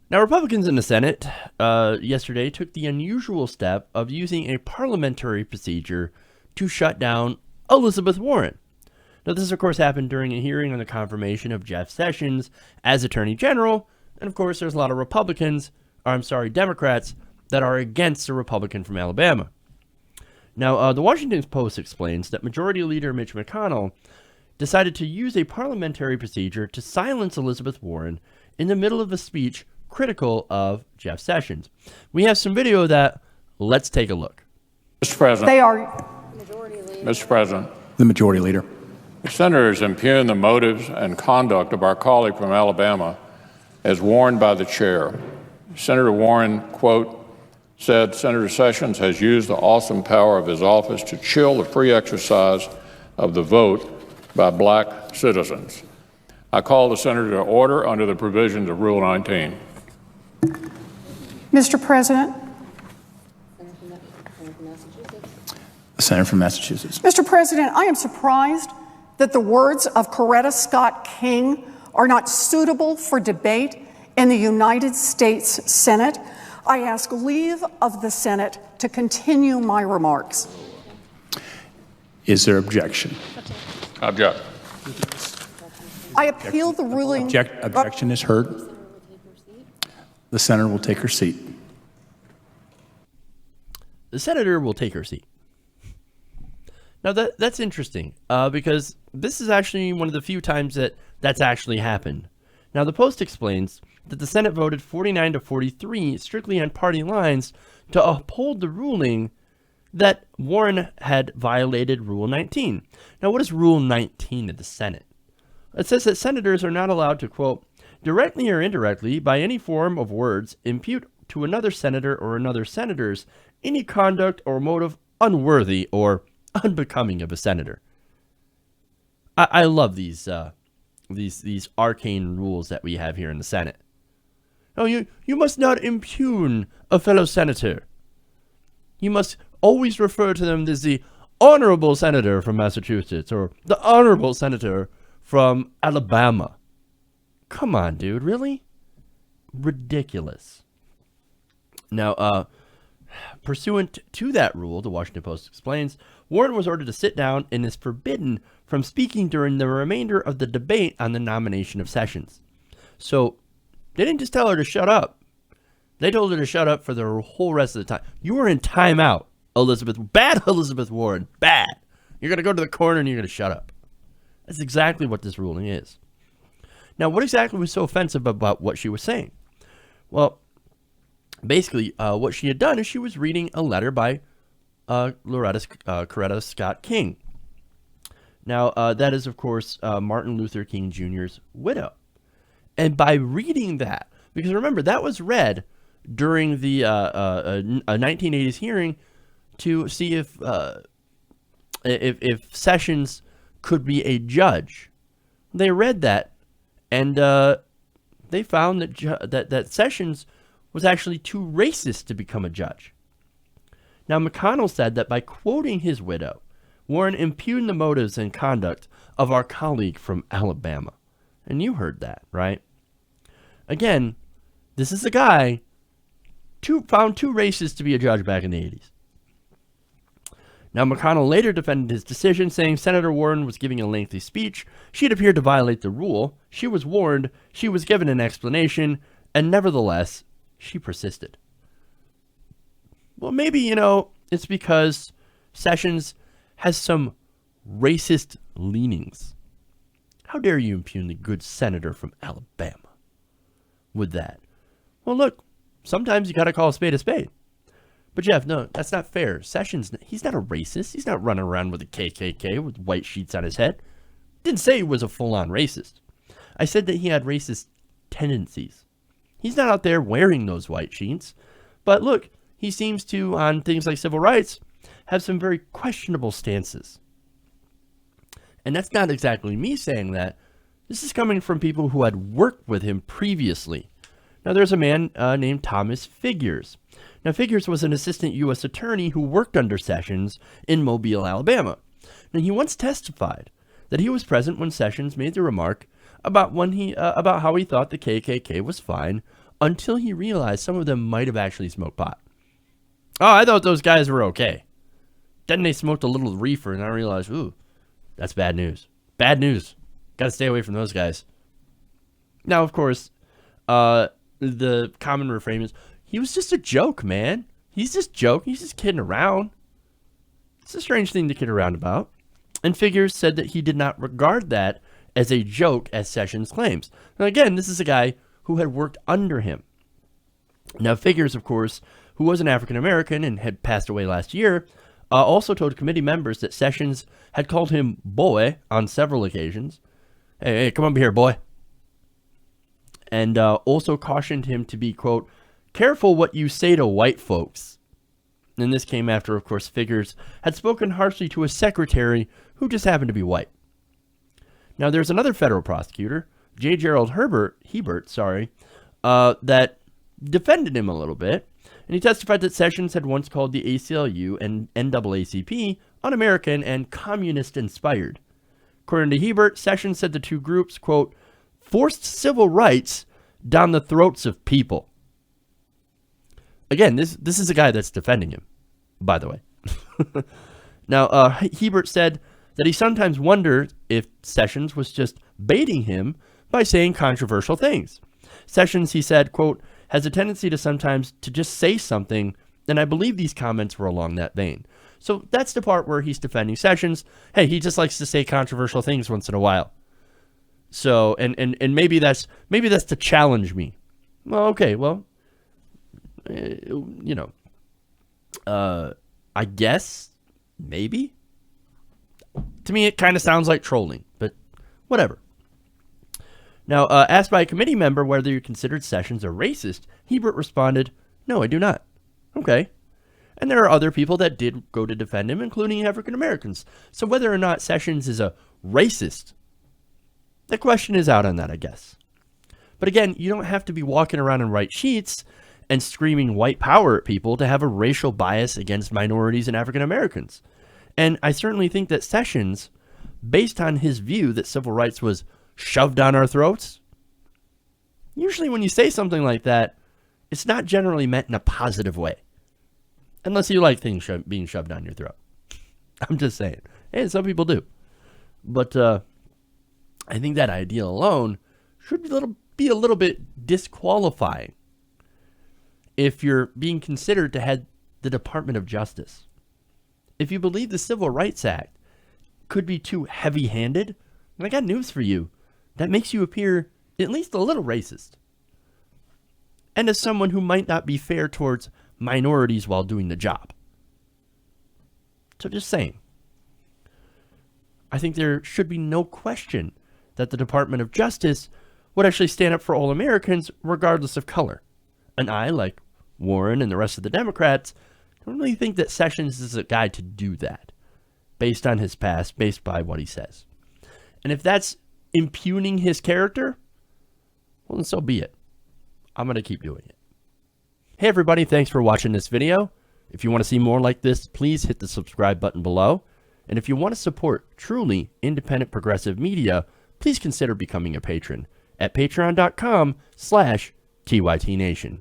Now, Republicans in the Senate yesterday took the unusual step of using a parliamentary procedure to shut down Elizabeth Warren. Now, this, of course, happened during a hearing on the confirmation of Jeff Sessions as Attorney General. And, of course, there's a lot of Democrats that are against the Republican from Alabama. Now, the Washington Post explains that Majority Leader Mitch McConnell decided to use a parliamentary procedure to silence Elizabeth Warren in the middle of a speech critical of Jeff Sessions. We have some video of that. Let's take a look. Mr. President. They are. Mr. President. The Majority Leader. The senators impugn the motives and conduct of our colleague from Alabama as warned by the chair. Senator Warren, quote, said Senator Sessions has used the awesome power of his office to chill the free exercise of the vote by black citizens. I call the senator to order under the provisions of Rule 19. Mr. President. The Senator from Massachusetts. Mr. President, I am surprised that the words of Coretta Scott King are not suitable for debate in the United States Senate. I ask leave of the Senate to continue my remarks. Is there objection? Object. I appeal the ruling. Objection is heard. The senator will take her seat. The senator will take her seat. Now, that's interesting because this is actually one of the few times that that's actually happened. Now, the Post explains that the Senate voted 49 to 43 strictly on party lines to uphold the ruling that Warren had violated Rule 19. Now, what is Rule 19 of the Senate? It says that senators are not allowed to, quote, directly or indirectly, by any form of words, impute to another senator or another senators any conduct or motive unworthy or unbecoming of a senator. I love these arcane rules that we have here in the Senate. Oh, you must not impugn a fellow senator. You must always refer to them as the honorable senator from Massachusetts or the honorable senator from Alabama. Come on, dude, really? Ridiculous. Now, pursuant to that rule, the Washington Post explains, Warren was ordered to sit down and is forbidden from speaking during the remainder of the debate on the nomination of Sessions. So, they didn't just tell her to shut up. They told her to shut up for the whole rest of the time. You were in timeout, bad Elizabeth Warren, bad. You're going to go to the corner and you're going to shut up. That's exactly what this ruling is. Now, what exactly was so offensive about what she was saying? Well, basically, what she had done is she was reading a letter by Coretta Scott King. Now, that is, of course, Martin Luther King Jr.'s widow. And by reading that, because remember, that was read during the 1980s hearing to see if Sessions could be a judge. They read that, and they found that Sessions was actually too racist to become a judge. Now, McConnell said that by quoting his widow, Warren impugned the motives and conduct of our colleague from Alabama. And you heard that, right? Again, this is a guy found too racist to be a judge back in the 80s. Now, McConnell later defended his decision, saying Senator Warren was giving a lengthy speech. She had appeared to violate the rule. She was warned. She was given an explanation. And nevertheless, she persisted. Well, maybe, it's because Sessions has some racist leanings. How dare you impugn the good senator from Alabama with that? Well, look, sometimes you got to call a spade a spade. But Jeff, no, that's not fair. Sessions, he's not a racist. He's not running around with a KKK with white sheets on his head. Didn't say he was a full-on racist. I said that he had racist tendencies. He's not out there wearing those white sheets. But look, he seems to, on things like civil rights, have some very questionable stances. And that's not exactly me saying that. This is coming from people who had worked with him previously. Now, there's a man named Thomas Figures. Now, Figures was an assistant U.S. attorney who worked under Sessions in Mobile, Alabama. Now, he once testified that he was present when Sessions made the remark about how he thought the KKK was fine until he realized some of them might have actually smoked pot. Oh, I thought those guys were okay. Then they smoked a little reefer, and I realized, ooh, that's bad news. Bad news. Got to stay away from those guys. Now, of course, the common refrain is, he was just a joke, man. He's just joking. He's just kidding around. It's a strange thing to kid around about. And Figures said that he did not regard that as a joke, as Sessions claims. Now, again, this is a guy who had worked under him. Now, Figures, of course, who was an African-American and had passed away last year, also told committee members that Sessions had called him boy on several occasions. Hey, come over here, boy. And also cautioned him to be, quote, careful what you say to white folks. And this came after, of course, Figures had spoken harshly to a secretary who just happened to be white. Now, there's another federal prosecutor, J. Gerald Hebert, that defended him a little bit. And he testified that Sessions had once called the ACLU and NAACP un-American and communist-inspired. According to Hebert, Sessions said the two groups, quote, forced civil rights down the throats of people. Again, this is a guy that's defending him, by the way. Now, Hebert said that he sometimes wondered if Sessions was just baiting him by saying controversial things. Sessions, he said, quote, has a tendency to sometimes to just say something, and I believe these comments were along that vein. So that's the part where he's defending Sessions. Hey, he just likes to say controversial things once in a while. So, and maybe that's to challenge me. Well, okay, well, I guess, maybe. To me, it kind of sounds like trolling, but whatever. Now, asked by a committee member whether you considered Sessions a racist, Hebert responded, no, I do not. Okay. And there are other people that did go to defend him, including African Americans. So whether or not Sessions is a racist, the question is out on that, I guess. But again, you don't have to be walking around in white sheets and screaming white power at people to have a racial bias against minorities and African Americans. And I certainly think that Sessions, based on his view that civil rights was shoved down our throats, usually when you say something like that, it's not generally meant in a positive way. Unless you like things being shoved down your throat. I'm just saying. And some people do. But I think that idea alone should be a little bit disqualifying if you're being considered to head the Department of Justice. If you believe the Civil Rights Act could be too heavy-handed, I got news for you. That makes you appear at least a little racist. And as someone who might not be fair towards minorities while doing the job. So just saying. I think there should be no question that the Department of Justice would actually stand up for all Americans regardless of color. And I, like Warren and the rest of the Democrats, don't really think that Sessions is a guy to do that based on his past, based by what he says. And if that's impugning his character, well, then so be it. I'm going to keep doing it. Hey, everybody. Thanks for watching this video. If you want to see more like this, please hit the subscribe button below. And if you want to support truly independent progressive media, please consider becoming a patron at patreon.com/TYTNation.